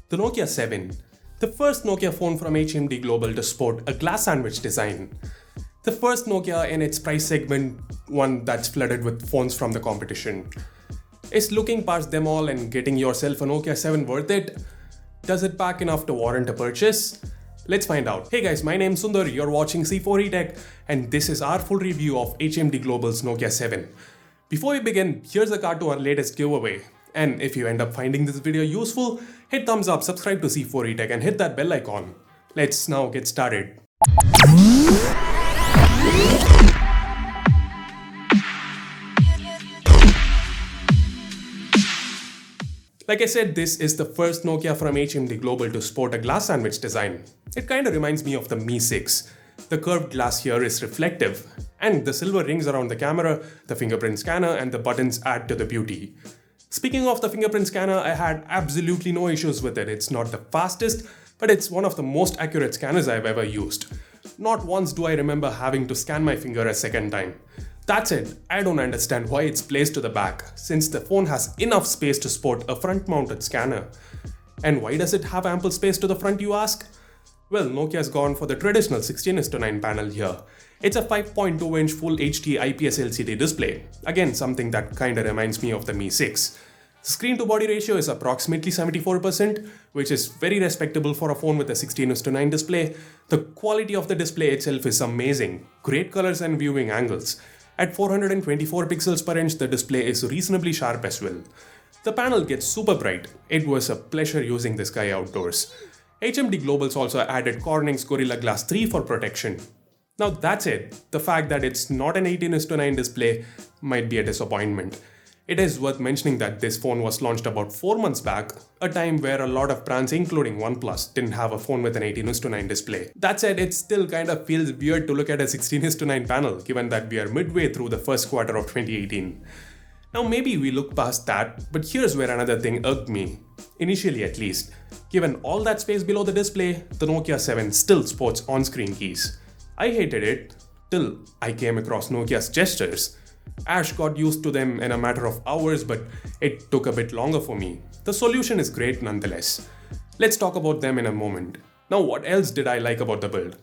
The Nokia 7, the first Nokia phone from HMD Global to sport a glass sandwich design. The first Nokia in its price segment, one that's flooded with phones from the competition. Is looking past them all and getting yourself a Nokia 7 worth it? Does it pack enough to warrant a purchase? Let's find out. Hey guys, my name's Sundar, you're watching C4E Tech, and this is our full review of HMD Global's Nokia 7. Before we begin, here's a card to our latest giveaway. And if you end up finding this video useful, hit thumbs up, subscribe to C4E Tech and hit that bell icon. Let's now get started. Like I said, this is the first Nokia from HMD Global to sport a glass sandwich design. It kinda reminds me of the Mi 6. The curved glass here is reflective, and the silver rings around the camera, the fingerprint scanner, and the buttons add to the beauty. Speaking of the fingerprint scanner, I had absolutely no issues with it. It's not the fastest, but it's one of the most accurate scanners I've ever used. Not once do I remember having to scan my finger a second time. That's it, I don't understand why it's placed to the back, since the phone has enough space to sport a front-mounted scanner. And why does it have ample space to the front, you ask? Well, Nokia's gone for the traditional 16:9 panel here. It's a 5.2-inch full HD IPS LCD display, again something that kinda reminds me of the Mi 6. Screen-to-body ratio is approximately 74%, which is very respectable for a phone with a 16:9 display. The quality of the display itself is amazing, great colors and viewing angles. At 424 pixels per inch, the display is reasonably sharp as well. The panel gets super bright. It was a pleasure using this guy outdoors. HMD Global's also added Corning's Gorilla Glass 3 for protection. Now that's it. The fact that it's not an 18:9 display might be a disappointment. It is worth mentioning that this phone was launched about 4 months back, a time where a lot of brands including OnePlus didn't have a phone with an 18:9 display. That said, it still kind of feels weird to look at a 16:9 panel given that we are midway through the first quarter of 2018. Now maybe we look past that, but here's where another thing irked me, initially at least. Given all that space below the display, the Nokia 7 still sports on-screen keys. I hated it, till I came across Nokia's gestures. Ash got used to them in a matter of hours, but it took a bit longer for me. The solution is great nonetheless. Let's talk about them in a moment. Now, what else did I like about the build?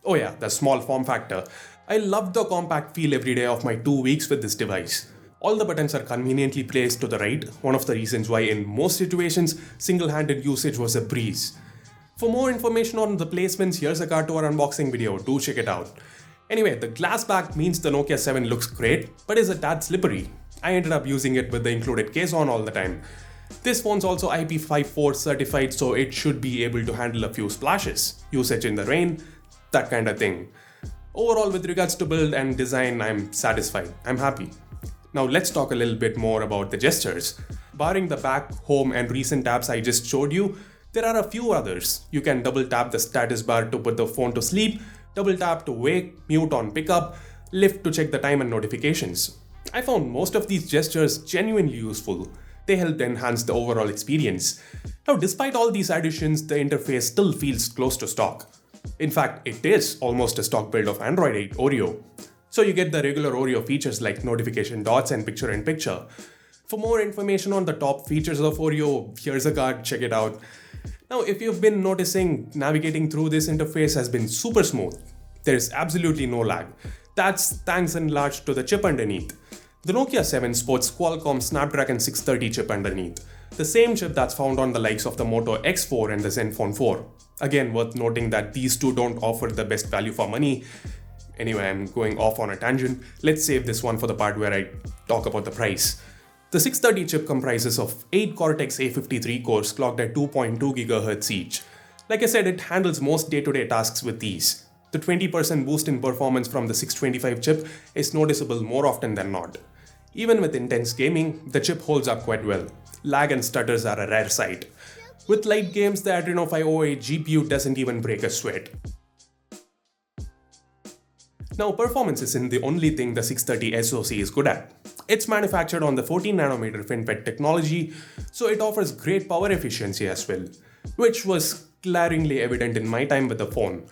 Oh yeah, the small form factor. I loved the compact feel every day of my 2 weeks with this device. All the buttons are conveniently placed to the right, one of the reasons why in most situations, single-handed usage was a breeze. For more information on the placements, here's a card to our unboxing video, do check it out. Anyway, the glass back means the Nokia 7 looks great, but is a tad slippery. I ended up using it with the included case on all the time. This phone's also IP54 certified, so it should be able to handle a few splashes, usage in the rain, that kind of thing. Overall, with regards to build and design, I'm satisfied. I'm happy. Now let's talk a little bit more about the gestures. Barring the back, home, and recent tabs I just showed you, there are a few others. You can double tap the status bar to put the phone to sleep, double tap to wake, mute on pickup, lift to check the time and notifications. I found most of these gestures genuinely useful. They helped enhance the overall experience. Now, despite all these additions, the interface still feels close to stock. In fact, it is almost a stock build of Android 8 Oreo. So you get the regular Oreo features like notification dots and picture-in-picture. For more information on the top features of Oreo, here's a card, check it out. Now, if you've been noticing, navigating through this interface has been super smooth. There's absolutely no lag. That's thanks in large to the chip underneath. The Nokia 7 sports Qualcomm Snapdragon 630 chip underneath, the same chip that's found on the likes of the Moto X4 and the Zenfone 4. Again, worth noting that these two don't offer the best value for money. Anyway, I'm going off on a tangent. Let's save this one for the part where I talk about the price. The 630 chip comprises of 8 Cortex A53 cores clocked at 2.2 GHz each. Like I said, it handles most day-to-day tasks with ease. The 20% boost in performance from the 625 chip is noticeable more often than not. Even with intense gaming, the chip holds up quite well. Lag and stutters are a rare sight. With light games, the Adreno 508 GPU doesn't even break a sweat. Now, performance isn't the only thing the 630 SoC is good at. It's manufactured on the 14nm FinFET technology, so it offers great power efficiency as well, which was glaringly evident in my time with the phone.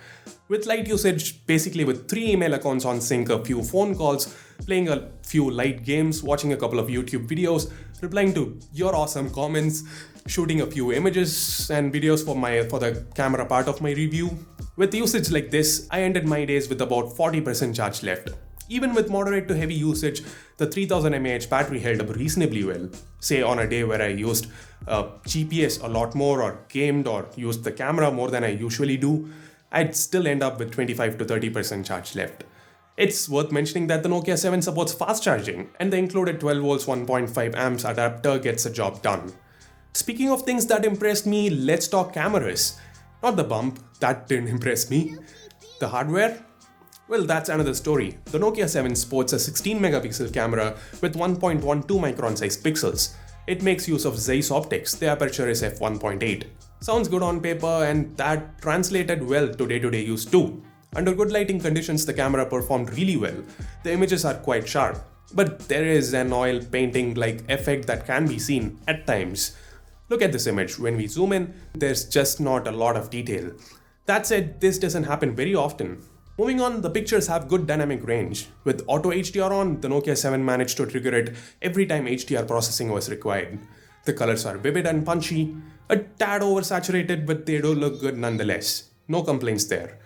With light usage, basically with 3 email accounts on sync, a few phone calls, playing a few light games, watching a couple of YouTube videos, replying to your awesome comments, shooting a few images and videos for the camera part of my review. With usage like this, I ended my days with about 40% charge left. Even with moderate to heavy usage, the 3000 mAh battery held up reasonably well. Say on a day where I used GPS a lot more or gamed or used the camera more than I usually do, I'd still end up with 25 to 30% charge left. It's worth mentioning that the Nokia 7 supports fast charging, and the included 12 volts 1.5 amps adapter gets the job done. Speaking of things that impressed me, let's talk cameras. Not the bump, that didn't impress me. The hardware? Well, that's another story. The Nokia 7 sports a 16 megapixel camera with 1.12 micron size pixels. It makes use of Zeiss Optics. The aperture is f1.8. Sounds good on paper, and that translated well to day-to-day use too. Under good lighting conditions, the camera performed really well. The images are quite sharp, but there is an oil painting-like effect that can be seen at times. Look at this image. When we zoom in, there's just not a lot of detail. That said, this doesn't happen very often. Moving on, the pictures have good dynamic range. With auto HDR on, the Nokia 7 managed to trigger it every time HDR processing was required. The colors are vivid and punchy, a tad oversaturated, but they do look good nonetheless. No complaints there.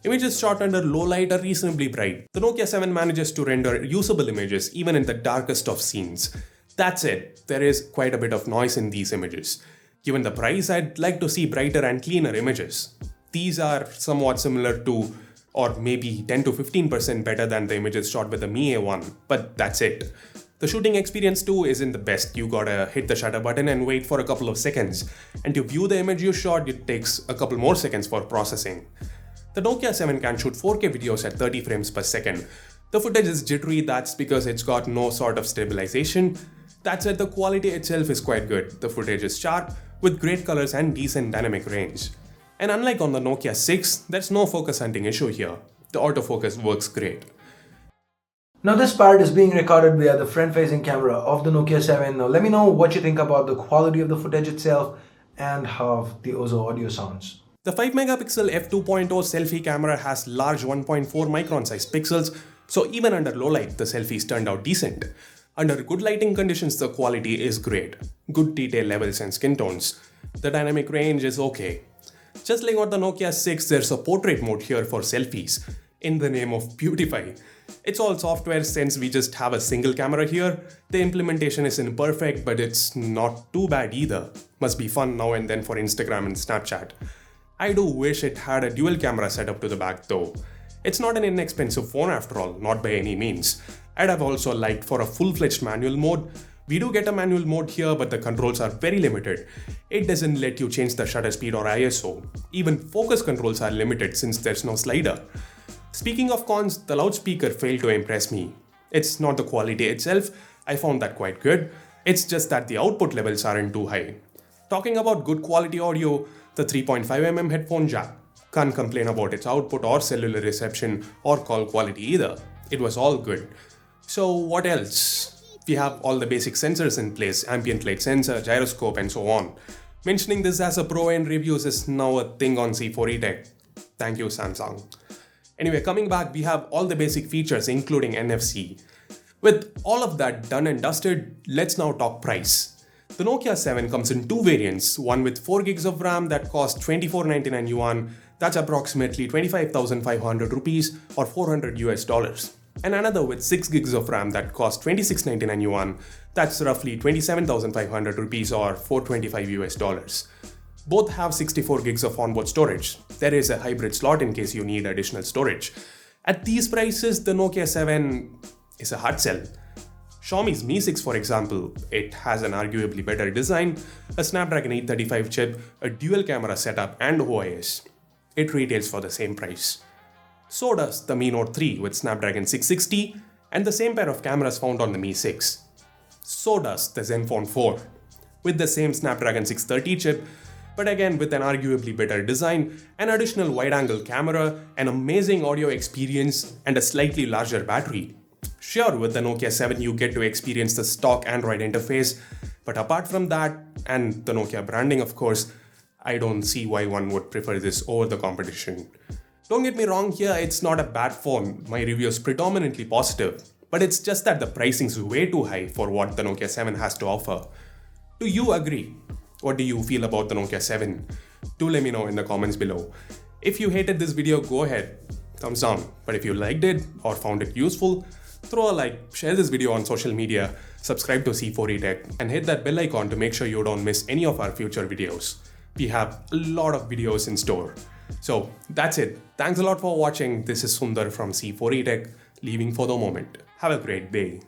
Images shot under low light are reasonably bright. The Nokia 7 manages to render usable images even in the darkest of scenes. That's it, there is quite a bit of noise in these images. Given the price, I'd like to see brighter and cleaner images. These are somewhat similar to, or maybe 10 to 15% better than the images shot with the Mi A1, but that's it. The shooting experience too isn't the best. You gotta hit the shutter button and wait for a couple of seconds. And to view the image you shot, it takes a couple more seconds for processing. The Nokia 7 can shoot 4K videos at 30 frames per second. The footage is jittery, that's because it's got no sort of stabilization. That said, the quality itself is quite good. The footage is sharp, with great colors and decent dynamic range. And unlike on the Nokia 6, there's no focus hunting issue here. The autofocus works great. Now this part is being recorded via the front-facing camera of the Nokia 7. Now let me know what you think about the quality of the footage itself and how the Ozo audio sounds. The 5 megapixel f2.0 selfie camera has large 1.4 micron size pixels, so even under low light, the selfies turned out decent. Under good lighting conditions, the quality is great. Good detail levels and skin tones. The dynamic range is okay. Just like on the Nokia 6, there's a portrait mode here for selfies, in the name of beautify. It's all software since we just have a single camera here. The implementation is imperfect, but it's not too bad either. Must be fun now and then for Instagram and Snapchat. I do wish it had a dual camera setup to the back though. It's not an inexpensive phone after all, not by any means. I'd have also liked for a full-fledged manual mode. We do get a manual mode here, but the controls are very limited. It doesn't let you change the shutter speed or ISO. Even focus controls are limited since there's no slider. Speaking of cons, the loudspeaker failed to impress me. It's not the quality itself, I found that quite good. It's just that the output levels aren't too high. Talking about good quality audio, the 3.5mm headphone jack. Can't complain about its output or cellular reception or call quality either. It was all good. So what else? We have all the basic sensors in place, ambient light sensor, gyroscope and so on. Mentioning this as a pro in reviews is now a thing on C4E Tech. Thank you Samsung. Anyway, coming back, we have all the basic features including NFC. With all of that done and dusted, let's now talk price. The Nokia 7 comes in two variants, one with 4 gigs of RAM that costs 2499 yuan, that's approximately 25,500 rupees or $400 US. And another with 6 gigs of RAM that costs 2699 yuan, that's roughly 27,500 rupees or $425 US. Both have 64 gigs of onboard storage. There is a hybrid slot in case you need additional storage. At these prices, the Nokia 7 is a hard sell. Xiaomi's Mi 6, for example, it has an arguably better design, a Snapdragon 835 chip, a dual camera setup and OIS. It retails for the same price. So does the Mi Note 3 with Snapdragon 660 and the same pair of cameras found on the Mi 6. So does the Zenfone 4 with the same Snapdragon 630 chip, but again with an arguably better design, an additional wide-angle camera, an amazing audio experience, and a slightly larger battery. Sure, with the Nokia 7 you get to experience the stock Android interface, but apart from that, and the Nokia branding of course, I don't see why one would prefer this over the competition. Don't get me wrong here, it's not a bad phone. My review is predominantly positive. But it's just that the pricing's way too high for what the Nokia 7 has to offer. Do you agree? What do you feel about the Nokia 7? Do let me know in the comments below. If you hated this video, go ahead, thumbs down. But if you liked it or found it useful, throw a like, share this video on social media, subscribe to C4E Tech, and hit that bell icon to make sure you don't miss any of our future videos. We have a lot of videos in store. So that's it. Thanks a lot for watching. This is Sundar from C4E Tech, leaving for the moment. Have a great day.